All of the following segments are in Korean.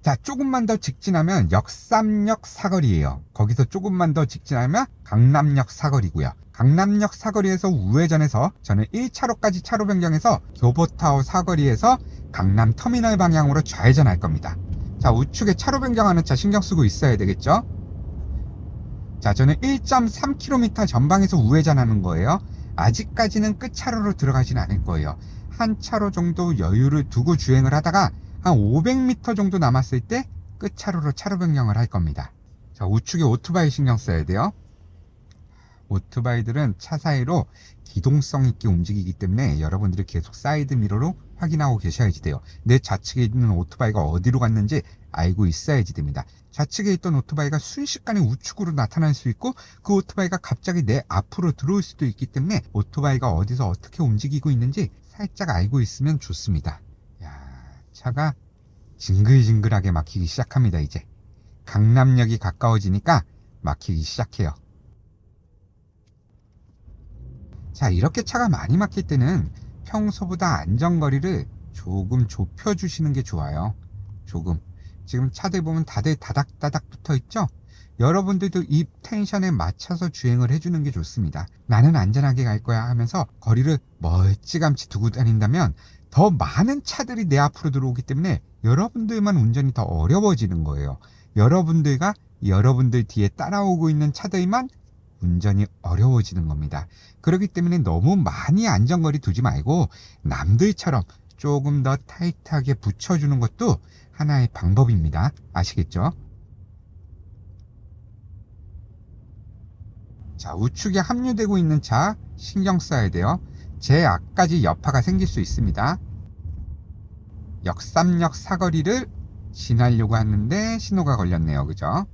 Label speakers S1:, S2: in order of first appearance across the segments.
S1: 자, 조금만 더 직진하면 역삼역 사거리예요. 거기서 조금만 더 직진하면 강남역 사거리고요. 강남역 사거리에서 우회전해서 저는 1차로까지 차로 변경해서 교보타워 사거리에서 강남터미널 방향으로 좌회전할 겁니다. 자, 우측에 차로 변경하는 차 신경 쓰고 있어야 되겠죠? 자, 저는 1.3km 전방에서 우회전하는 거예요. 아직까지는 끝차로로 들어가진 않을 거예요. 한 차로 정도 여유를 두고 주행을 하다가 한 500m 정도 남았을 때 끝차로로 차로 변경을 할 겁니다. 자, 우측에 오토바이 신경 써야 돼요. 오토바이들은 차 사이로 기동성 있게 움직이기 때문에 여러분들이 계속 사이드 미러로 확인하고 계셔야지 돼요. 내 좌측에 있는 오토바이가 어디로 갔는지 알고 있어야지 됩니다. 좌측에 있던 오토바이가 순식간에 우측으로 나타날 수 있고 그 오토바이가 갑자기 내 앞으로 들어올 수도 있기 때문에 오토바이가 어디서 어떻게 움직이고 있는지 살짝 알고 있으면 좋습니다. 차가 징글징글하게 막히기 시작합니다. 이제 강남역이 가까워지니까 막히기 시작해요. 자, 이렇게 차가 많이 막힐 때는 평소보다 안전거리를 조금 좁혀주시는 게 좋아요. 조금. 지금 차들 보면 다들 다닥다닥 붙어 있죠? 여러분들도 이 텐션에 맞춰서 주행을 해주는 게 좋습니다. 나는 안전하게 갈 거야 하면서 거리를 멀찌감치 두고 다닌다면 더 많은 차들이 내 앞으로 들어오기 때문에 여러분들만 운전이 더 어려워지는 거예요. 여러분들과 여러분들 뒤에 따라오고 있는 차들만 운전이 어려워지는 겁니다. 그렇기 때문에 너무 많이 안전거리 두지 말고 남들처럼 조금 더 타이트하게 붙여주는 것도 하나의 방법입니다. 아시겠죠? 자, 우측에 합류되고 있는 차 신경 써야 돼요. 제 앞까지 여파가 생길 수 있습니다. 역삼역 사거리를 지나려고 하는데 신호가 걸렸네요. 그죠?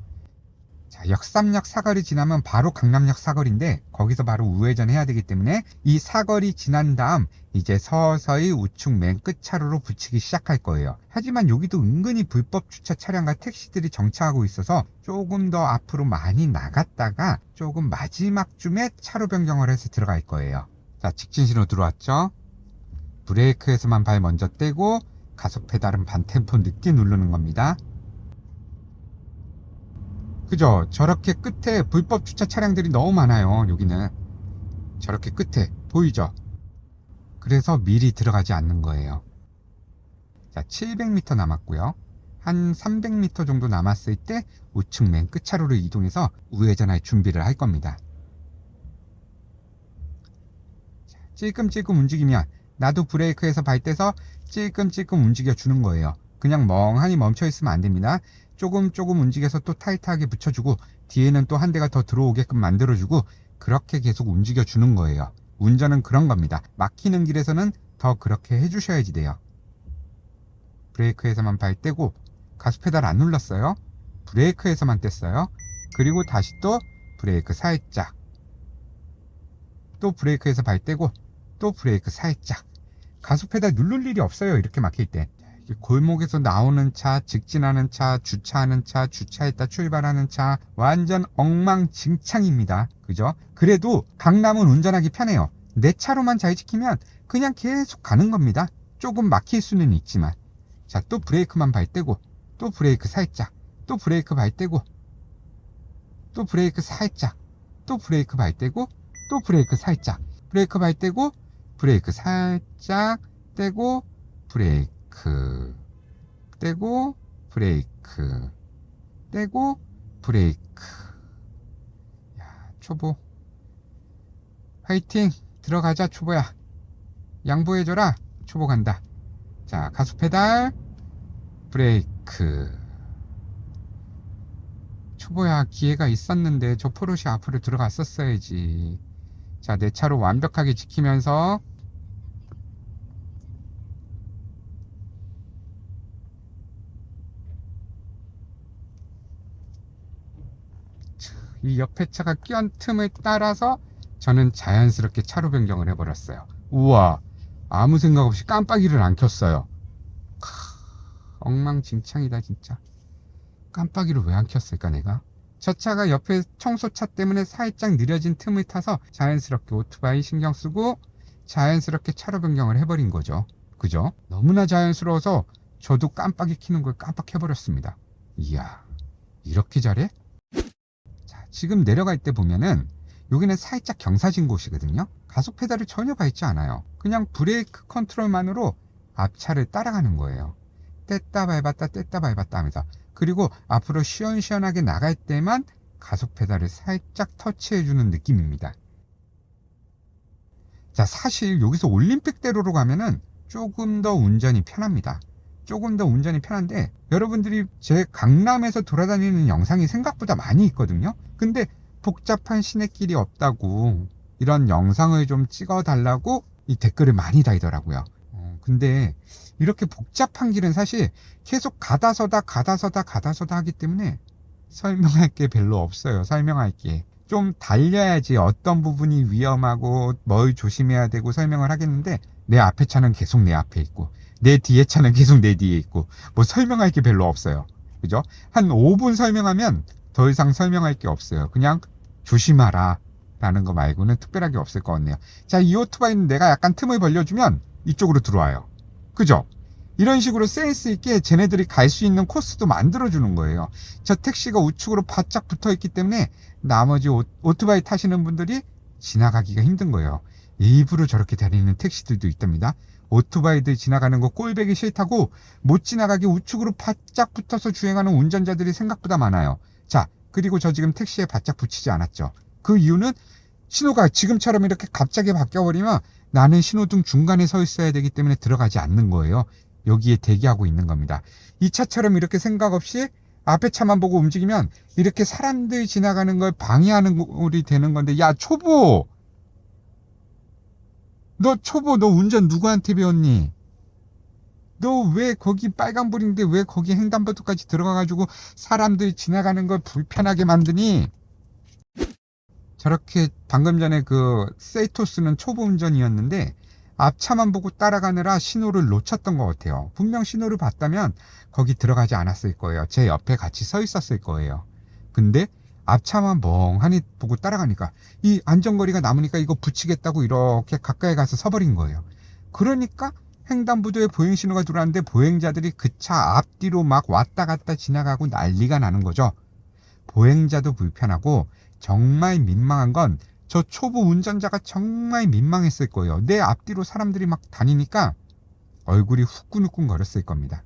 S1: 자, 역삼역 사거리 지나면 바로 강남역 사거리인데 거기서 바로 우회전해야 되기 때문에 이 사거리 지난 다음 이제 서서히 우측 맨 끝차로로 붙이기 시작할 거예요. 하지만 여기도 은근히 불법 주차 차량과 택시들이 정차하고 있어서 조금 더 앞으로 많이 나갔다가 조금 마지막쯤에 차로 변경을 해서 들어갈 거예요. 자, 직진 신호 들어왔죠? 브레이크에서만 발 먼저 떼고 가속 페달은 반템포 늦게 누르는 겁니다. 그죠? 저렇게 끝에 불법 주차 차량들이 너무 많아요. 여기는 저렇게 끝에 보이죠? 그래서 미리 들어가지 않는 거예요. 자, 700m 남았고요. 한 300m 정도 남았을 때 우측 맨 끝차로로 이동해서 우회전할 준비를 할 겁니다. 자, 찔끔찔끔 움직이면 나도 브레이크에서 발 떼서 찔끔찔끔 움직여 주는 거예요. 그냥 멍하니 멈춰 있으면 안 됩니다. 조금 움직여서 또 타이트하게 붙여주고 뒤에는 또 한 대가 더 들어오게끔 만들어주고 그렇게 계속 움직여 주는 거예요. 운전은 그런 겁니다. 막히는 길에서는 더 그렇게 해주셔야지 돼요. 브레이크에서만 발 떼고 가속 페달 안 눌렀어요. 브레이크에서만 뗐어요. 그리고 다시 또 브레이크 살짝, 또 브레이크에서 발 떼고 또 브레이크 살짝. 가속 페달 누를 일이 없어요. 이렇게 막힐 때. 골목에서 나오는 차, 직진하는 차, 주차하는 차, 주차했다 출발하는 차 완전 엉망진창입니다. 그죠? 그래도 강남은 운전하기 편해요. 내 차로만 잘 지키면 그냥 계속 가는 겁니다. 조금 막힐 수는 있지만. 자, 또 브레이크만 발 떼고 또 브레이크 살짝, 또 브레이크 발 떼고 또 브레이크 살짝, 또 브레이크 발 떼고 또 브레이크 살짝, 브레이크 발 떼고 브레이크 살짝 떼고 브레이크 떼고 브레이크 떼고 브레이크. 야, 초보 화이팅! 들어가자 초보야. 양보해줘라. 초보 간다. 자, 가속 페달 브레이크. 초보야, 기회가 있었는데 저 포르쉐 앞으로 들어갔었어야지. 자, 내 차로 완벽하게 지키면서 이 옆에 차가 끼얹 틈을 따라서 저는 자연스럽게 차로 변경을 해버렸어요. 우와, 아무 생각 없이 깜빡이를 안 켰어요. 엉망진창이다 진짜. 깜빡이를 왜 안 켰을까 내가? 저 차가 옆에 청소차 때문에 살짝 느려진 틈을 타서 자연스럽게 오토바이 신경 쓰고 자연스럽게 차로 변경을 해버린 거죠. 그죠? 너무나 자연스러워서 저도 깜빡이 켜는 걸 깜빡해버렸습니다. 이야, 이렇게 잘해? 자, 지금 내려갈 때 보면은 여기는 살짝 경사진 곳이거든요. 가속 페달을 전혀 밟지 않아요. 그냥 브레이크 컨트롤만으로 앞차를 따라가는 거예요. 뗐다 밟았다 하면서. 그리고 앞으로 시원시원하게 나갈 때만 가속 페달을 살짝 터치해주는 느낌입니다. 자, 사실 여기서 올림픽대로로 가면은 조금 더 운전이 편합니다. 조금 더 운전이 편한데, 여러분들이 제 강남에서 돌아다니는 영상이 생각보다 많이 있거든요. 근데 복잡한 시내길이 없다고 이런 영상을 좀 찍어 달라고 이 댓글을 많이 달더라고요. 근데 이렇게 복잡한 길은 사실 계속 가다 서다 하기 때문에 설명할 게 별로 없어요. 설명할 게 좀 달려야지 어떤 부분이 위험하고 뭘 조심해야 되고 설명을 하겠는데, 내 앞에 차는 계속 내 앞에 있고 내 뒤에 차는 계속 내 뒤에 있고 뭐 설명할 게 별로 없어요. 그죠? 한 5분 설명하면 더 이상 설명할 게 없어요. 그냥 조심하라 라는 거 말고는 특별하게 없을 것 같네요. 자, 이 오토바이는 내가 약간 틈을 벌려주면 이쪽으로 들어와요. 그죠? 이런 식으로 센스 있게 쟤네들이 갈 수 있는 코스도 만들어주는 거예요. 저 택시가 우측으로 바짝 붙어 있기 때문에 나머지 오토바이 타시는 분들이 지나가기가 힘든 거예요. 일부러 저렇게 다니는 택시들도 있답니다. 오토바이들 지나가는 거 꼴배기 싫다고 못 지나가게 우측으로 바짝 붙어서 주행하는 운전자들이 생각보다 많아요. 자, 그리고 저 지금 택시에 바짝 붙이지 않았죠. 그 이유는 신호가 지금처럼 이렇게 갑자기 바뀌어버리면 나는 신호등 중간에 서 있어야 되기 때문에 들어가지 않는 거예요. 여기에 대기하고 있는 겁니다. 이 차처럼 이렇게 생각 없이 앞에 차만 보고 움직이면 이렇게 사람들 지나가는 걸 방해하는 꼴이 되는 건데, 야, 초보! 너 운전 누구한테 배웠니? 너 왜 거기 빨간불인데 왜 거기 횡단보도까지 들어가가지고 사람들 지나가는 걸 불편하게 만드니? 저렇게 방금 전에 그 세이토스는 초보 운전이었는데 앞차만 보고 따라가느라 신호를 놓쳤던 것 같아요. 분명 신호를 봤다면 거기 들어가지 않았을 거예요. 제 옆에 같이 서 있었을 거예요. 근데 앞차만 멍하니 보고 따라가니까 이 안전거리가 남으니까 이거 붙이겠다고 이렇게 가까이 가서 서버린 거예요. 그러니까 횡단보도에 보행신호가 들어왔는데 보행자들이 그 차 앞뒤로 막 왔다 갔다 지나가고 난리가 나는 거죠. 보행자도 불편하고 정말 민망한 건 저 초보 운전자가 정말 민망했을 거예요. 내 앞뒤로 사람들이 막 다니니까 얼굴이 후끈후끈 거렸을 겁니다.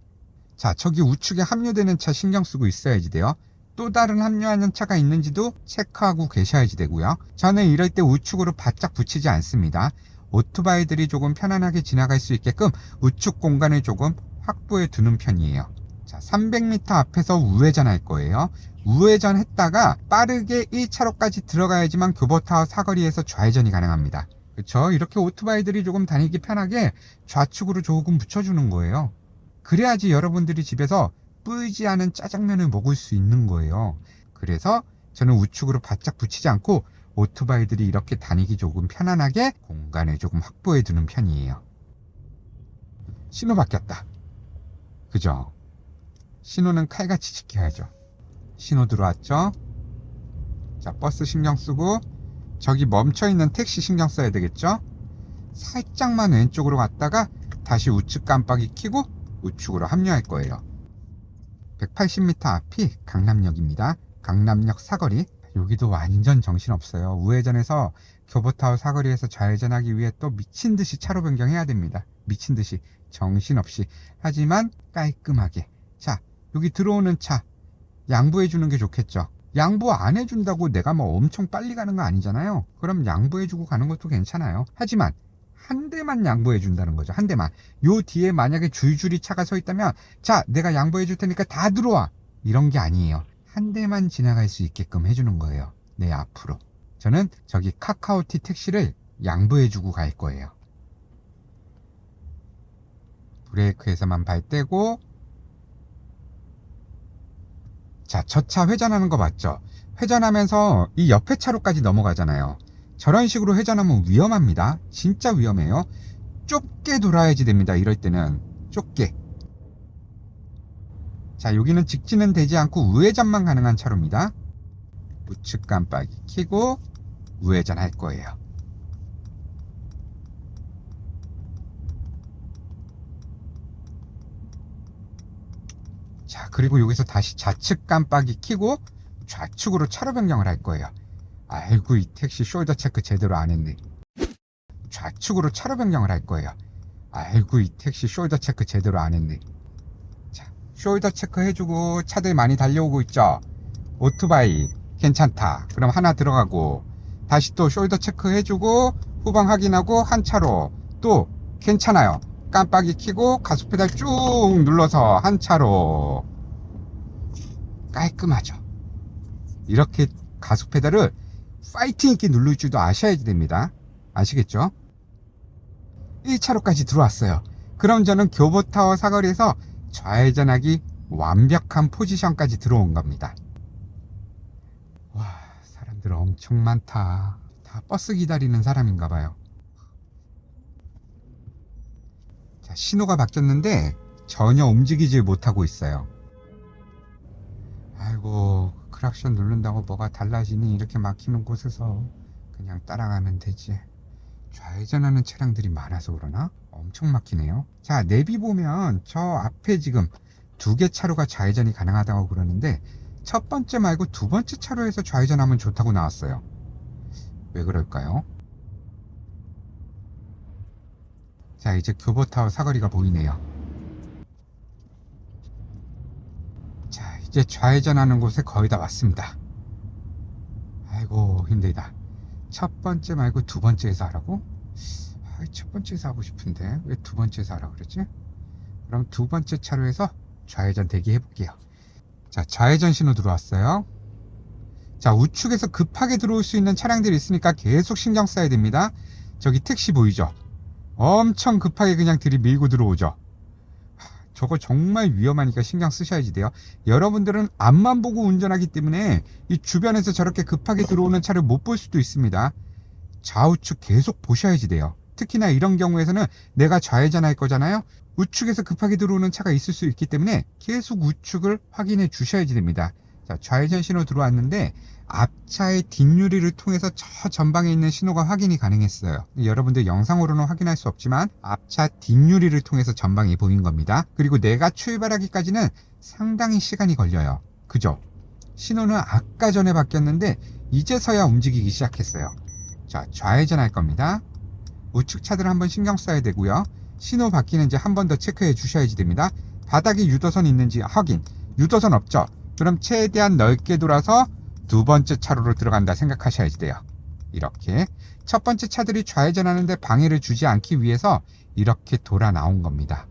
S1: 자, 저기 우측에 합류되는 차 신경 쓰고 있어야지 돼요. 또 다른 합류하는 차가 있는지도 체크하고 계셔야지 되고요. 저는 이럴 때 우측으로 바짝 붙이지 않습니다. 오토바이들이 조금 편안하게 지나갈 수 있게끔 우측 공간을 조금 확보해 두는 편이에요. 자, 300m 앞에서 우회전 할 거예요. 우회전 했다가 빠르게 1차로까지 들어가야지만 교보타워 사거리에서 좌회전이 가능합니다. 그쵸? 이렇게 오토바이들이 조금 다니기 편하게 좌측으로 조금 붙여주는 거예요. 그래야지 여러분들이 집에서 뿌이지 않은 짜장면을 먹을 수 있는 거예요. 그래서 저는 우측으로 바짝 붙이지 않고 오토바이들이 이렇게 다니기 조금 편안하게 공간을 조금 확보해 두는 편이에요. 신호 바뀌었다. 그죠? 신호는 칼같이 지켜야죠. 신호 들어왔죠? 자, 버스 신경 쓰고 저기 멈춰있는 택시 신경 써야 되겠죠? 살짝만 왼쪽으로 갔다가 다시 우측 깜빡이 켜고 우측으로 합류할 거예요. 180m 앞이 강남역입니다. 강남역 사거리. 여기도 완전 정신없어요. 우회전해서 교보타워 사거리에서 좌회전하기 위해 또 미친듯이 차로 변경해야 됩니다. 미친듯이 정신없이. 하지만 깔끔하게. 자, 여기 들어오는 차 양보해 주는 게 좋겠죠. 양보 안 해준다고 내가 뭐 엄청 빨리 가는 거 아니잖아요. 그럼 양보해 주고 가는 것도 괜찮아요. 하지만 한 대만 양보해 준다는 거죠. 한 대만. 요 뒤에 만약에 줄줄이 차가 서 있다면, 자, 내가 양보해 줄 테니까 다 들어와, 이런 게 아니에요. 한 대만 지나갈 수 있게끔 해주는 거예요. 내 앞으로. 저는 저기 카카오티 택시를 양보해 주고 갈 거예요. 브레이크에서만 발 떼고. 자, 저 차 회전하는 거 맞죠? 회전하면서 이 옆에 차로까지 넘어가잖아요. 저런 식으로 회전하면 위험합니다. 진짜 위험해요. 좁게 돌아야지 됩니다. 이럴 때는 좁게. 자, 여기는 직진은 되지 않고 우회전만 가능한 차로입니다. 우측 깜빡이 켜고 우회전 할 거예요. 그리고 여기서 다시 좌측 깜빡이 켜고 좌측으로 차로 변경을 할 거예요. 아이고, 이 택시 숄더 체크 제대로 안 했네. 좌측으로 차로 변경을 할 거예요. 아이고, 이 택시 숄더 체크 제대로 안 했네. 자, 숄더 체크 해주고 차들 많이 달려오고 있죠. 오토바이 괜찮다. 그럼 하나 들어가고 다시 또 숄더 체크 해주고 후방 확인하고 한 차로 또 괜찮아요. 깜빡이 켜고 가속 페달 쭉 눌러서 한 차로. 깔끔하죠. 이렇게 가속 페달을 파이팅 있게 누를 줄도 아셔야 됩니다. 아시겠죠? 1차로까지 들어왔어요. 그럼 저는 교보타워 사거리에서 좌회전하기 완벽한 포지션까지 들어온 겁니다. 와, 사람들 엄청 많다. 다 버스 기다리는 사람인가 봐요. 자, 신호가 바뀌었는데 전혀 움직이지 못하고 있어요. 아이고, 크락션 누른다고 뭐가 달라지니? 이렇게 막히는 곳에서 그냥 따라가면 되지. 좌회전하는 차량들이 많아서 그러나? 엄청 막히네요. 자, 내비 보면 저 앞에 지금 2개 차로가 좌회전이 가능하다고 그러는데 첫 번째 말고 두 번째 차로에서 좌회전하면 좋다고 나왔어요. 왜 그럴까요? 자, 이제 교보타워 사거리가 보이네요. 자, 이제 좌회전하는 곳에 거의 다 왔습니다. 아이고, 힘들다. 첫 번째 말고 두 번째에서 하라고? 첫 번째에서 하고 싶은데 왜 두 번째에서 하라고 그러지? 그럼 두 번째 차로에서 좌회전 대기해 볼게요. 자, 좌회전 신호 들어왔어요. 자, 우측에서 급하게 들어올 수 있는 차량들이 있으니까 계속 신경 써야 됩니다. 저기 택시 보이죠? 엄청 급하게 그냥 들이밀고 들어오죠. 저거 정말 위험하니까 신경 쓰셔야지 돼요. 여러분들은 앞만 보고 운전하기 때문에 이 주변에서 저렇게 급하게 들어오는 차를 못 볼 수도 있습니다. 좌우측 계속 보셔야지 돼요. 특히나 이런 경우에서는 내가 좌회전할 거잖아요. 우측에서 급하게 들어오는 차가 있을 수 있기 때문에 계속 우측을 확인해 주셔야지 됩니다. 자, 좌회전 신호 들어왔는데 앞차의 뒷유리를 통해서 저 전방에 있는 신호가 확인이 가능했어요. 여러분들 영상으로는 확인할 수 없지만 앞차 뒷유리를 통해서 전방이 보인 겁니다. 그리고 내가 출발하기까지는 상당히 시간이 걸려요. 그죠? 신호는 아까 전에 바뀌었는데 이제서야 움직이기 시작했어요. 자, 좌회전 할 겁니다. 우측 차들 한번 신경 써야 되고요. 신호 바뀌는지 한 번 더 체크해 주셔야지 됩니다. 바닥에 유도선 있는지 확인. 유도선 없죠? 그럼 최대한 넓게 돌아서 두 번째 차로로 들어간다 생각하셔야지 돼요. 이렇게 첫 번째 차들이 좌회전하는데 방해를 주지 않기 위해서 이렇게 돌아 나온 겁니다.